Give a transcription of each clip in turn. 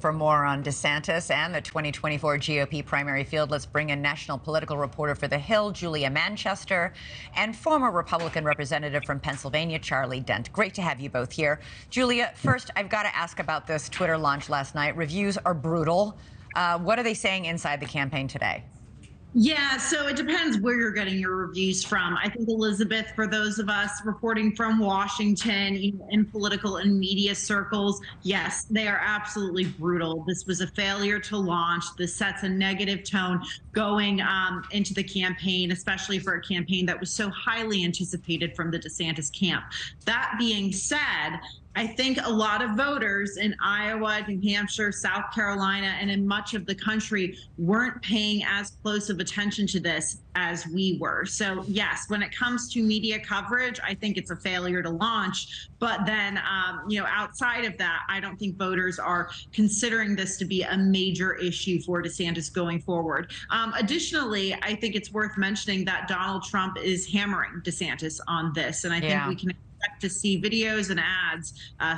for more on DeSantis and the 2024 GOP primary field, let's bring in national political reporter for The Hill, Julia Manchester, and former Republican representative from Pennsylvania, Charlie Dent. Great to have you both here. Julia, first, I've got to ask about this Twitter launch last night. Reviews are brutal. What are they saying inside the campaign today? Yeah, so it depends where you're getting your reviews from. I think, Elizabeth, for those of us reporting from Washington, in political and media circles, yes, they are absolutely brutal. This was a failure to launch. This sets a negative tone going into the campaign, especially for a campaign that was so highly anticipated from the DeSantis camp. That being said, I think a lot of voters in Iowa, New Hampshire, South Carolina, and in much of the country weren't paying as close of attention to this as we were. So yes, when it comes to media coverage, I think it's a failure to launch. But then, outside of that, I don't think voters are considering this to be a major issue for DeSantis going forward. Additionally, I think it's worth mentioning that Donald Trump is hammering DeSantis on this. And I think we can expect to see videos and ads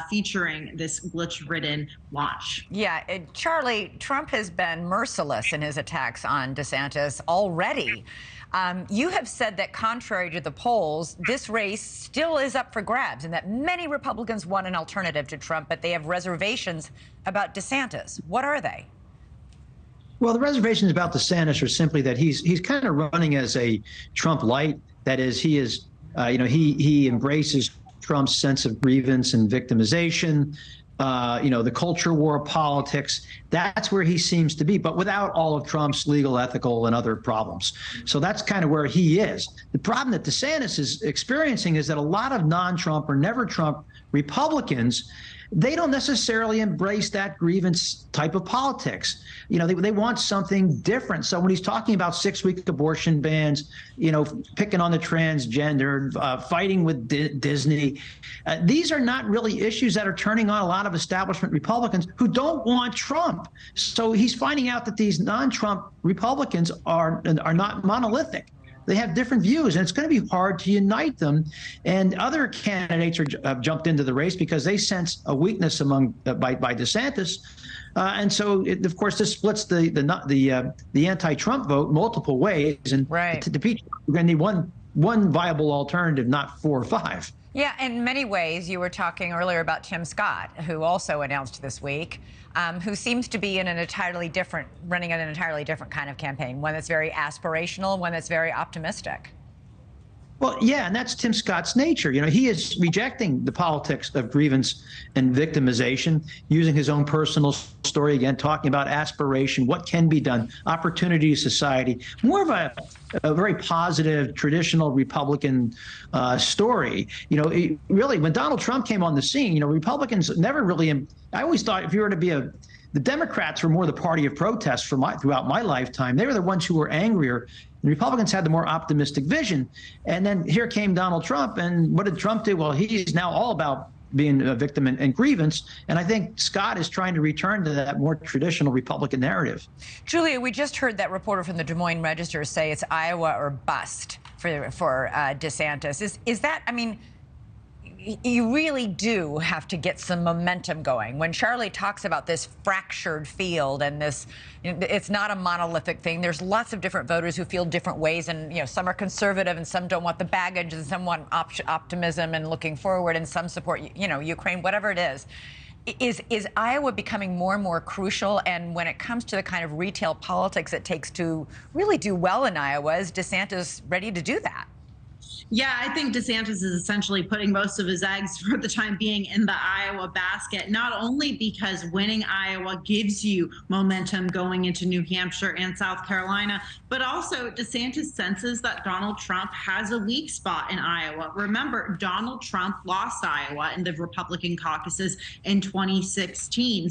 featuring this glitch-ridden launch. Yeah, Charlie, Trump has been merciless in his attacks on DeSantis already. You have said that contrary to the polls, this race still is up for grabs and that many Republicans want an alternative to Trump, but they have reservations about DeSantis. What are they? Well, the reservations about DeSantis are simply that he's kind of running as a Trump light. That is, he embraces Trump's sense of grievance and victimization, the culture war politics. That's where he seems to be, but without all of Trump's legal, ethical, and other problems. So that's kind of where he is. The problem that DeSantis is experiencing is that a lot of non-Trump or never Trump Republicans, they don't necessarily embrace that grievance type of politics. They want something different. So when he's talking about 6-week abortion bans, picking on the transgender, fighting with Disney, these are not really issues that are turning on a lot of establishment Republicans who don't want Trump. So he's finding out that these non-Trump Republicans are not monolithic. They have different views, and it's going to be hard to unite them. And other candidates have jumped into the race because they sense a weakness by DeSantis. And so, of course, this splits the anti-Trump vote multiple ways. And to defeat Trump, we're going to need one viable alternative, not 4 or 5. Yeah, in many ways, you were talking earlier about Tim Scott, who also announced this week, who seems to be running an entirely different kind of campaign, one that's very aspirational, one that's very optimistic. Well, yeah, and that's Tim Scott's nature. He is rejecting the politics of grievance and victimization, using his own personal story, again, talking about aspiration, what can be done, opportunity to society, more of a very positive, traditional Republican story. Really, when Donald Trump came on the scene, Republicans never really, I always thought if you were to be the Democrats were more the party of protest throughout my lifetime. They were the ones who were angrier. The Republicans had the more optimistic vision. And then here came Donald Trump. And what did Trump do? Well, he's now all about being a victim and grievance. And I think Scott is trying to return to that more traditional Republican narrative. Julia, we just heard that reporter from the Des Moines Register say it's Iowa or bust for DeSantis. Is that, you really do have to get some momentum going. When Charlie talks about this fractured field and this, it's not a monolithic thing. There's lots of different voters who feel different ways, and some are conservative and some don't want the baggage and some want optimism and looking forward and some support, Ukraine, whatever it is. Is Iowa becoming more and more crucial? And when it comes to the kind of retail politics it takes to really do well in Iowa, is DeSantis ready to do that? Yeah, I think DeSantis is essentially putting most of his eggs for the time being in the Iowa basket, not only because winning Iowa gives you momentum going into New Hampshire and South Carolina, but also DeSantis senses that Donald Trump has a weak spot in Iowa. Remember, Donald Trump lost Iowa in the Republican caucuses in 2016.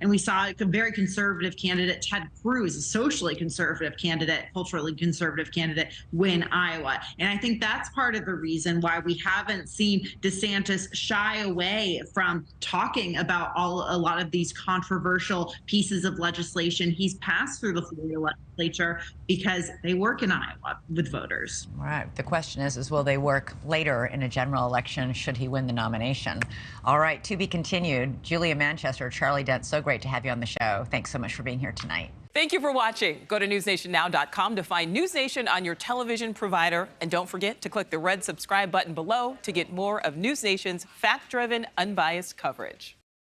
And we saw a very conservative candidate, Ted Cruz, a socially conservative candidate, culturally conservative candidate, win Iowa. And I think that's that's part of the reason why we haven't seen DeSantis shy away from talking about a lot of these controversial pieces of legislation he's passed through the Florida legislature, because they work in Iowa with voters. All right. The question is will they work later in a general election should he win the nomination? All right. To be continued. Julia Manchester, Charlie Dent, so great to have you on the show. Thanks so much for being here tonight. Thank you for watching. Go to newsnationnow.com to find NewsNation on your television provider. And don't forget to click the red subscribe button below to get more of NewsNation's fact-driven, unbiased coverage.